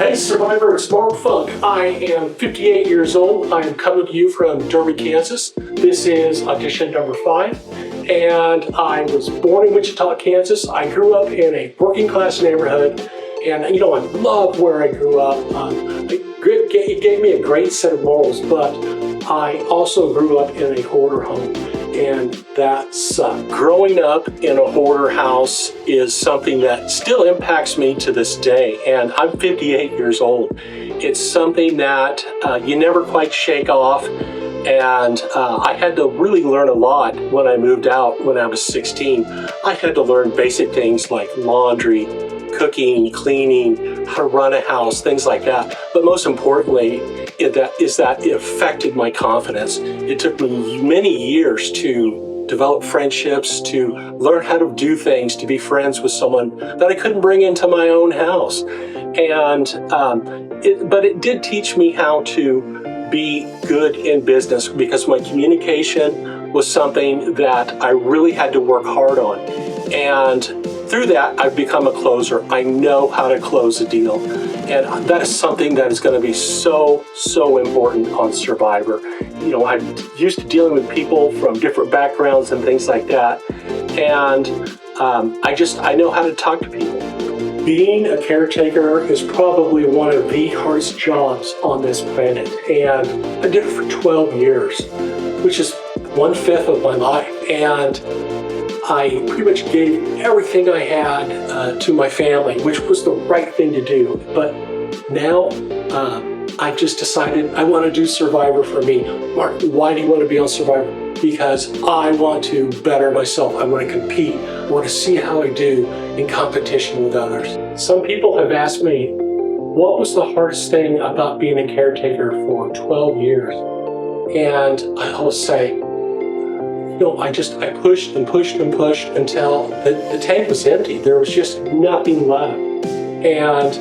Hey Survivor, it's Mark Funk. I am 58 years old. I am coming to you from Derby, Kansas. This is audition number 5. And I was born in Wichita, Kansas. I grew up in a working class neighborhood. And I love where I grew up. It gave me a great set of morals, but I also grew up in a hoarder home. And that's growing up in a hoarder house is something that still impacts me to this day. And I'm 58 years old. It's something that you never quite shake off. And I had to really learn a lot when I moved out when I was 16. I had to learn basic things like laundry, cooking, cleaning, how to run a house, things like that. But most importantly, is that it affected my confidence. It took me many years to develop friendships, to learn how to do things, to be friends with someone that I couldn't bring into my own house. But it did teach me how to be good in business, because my communication was something that I really had to work hard on. And through that, I've become a closer. I know how to close a deal. And that is something that is going to be so important on Survivor. I'm used to dealing with people from different backgrounds and things like that. And I know how to talk to people. Being a caretaker is probably one of the hardest jobs on this planet. And I did it for 12 years, which is 1/5 of my life. And I pretty much gave everything I had to my family, which was the right thing to do. But now I've just decided I want to do Survivor for me. Mark, why do you want to be on Survivor? Because I want to better myself. I want to compete. I want to see how I do in competition with others. Some people have asked me, what was the hardest thing about being a caretaker for 12 years? And I always say, I pushed and pushed and pushed until the tank was empty. There was just nothing left. And,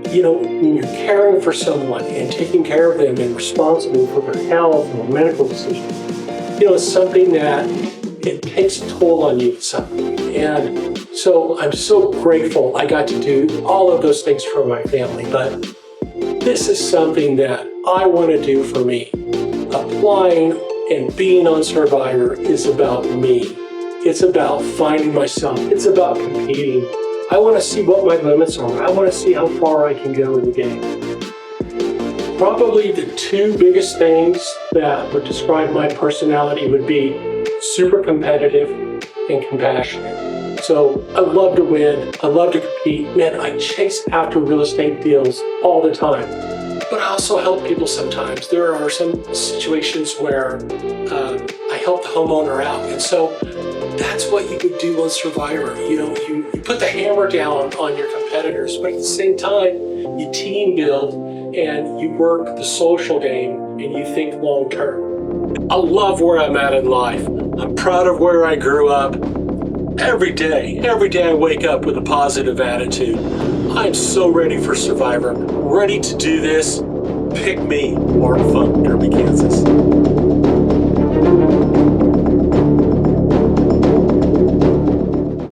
when you're caring for someone and taking care of them and responsible for their health or medical decisions, it's something that it takes a toll on you. And so I'm so grateful I got to do all of those things for my family. But this is something that I want to do for me. Applying and being on Survivor is about me. It's about finding myself. It's about competing. I want to see what my limits are. I want to see how far I can go in the game. Probably the two biggest things that would describe my personality would be super competitive and compassionate. So I love to win. I love to compete. Man, I chase after real estate deals all the time. But I also help people sometimes. There are some situations where I help the homeowner out. And so that's what you would do on Survivor. You put the hammer down on your competitors, but at the same time, you team build and you work the social game and you think long term. I love where I'm at in life. I'm proud of where I grew up. Every day I wake up with a positive attitude. I'm so ready for Survivor. Ready to do this. Pick me, Mark Funk, Derby, Kansas.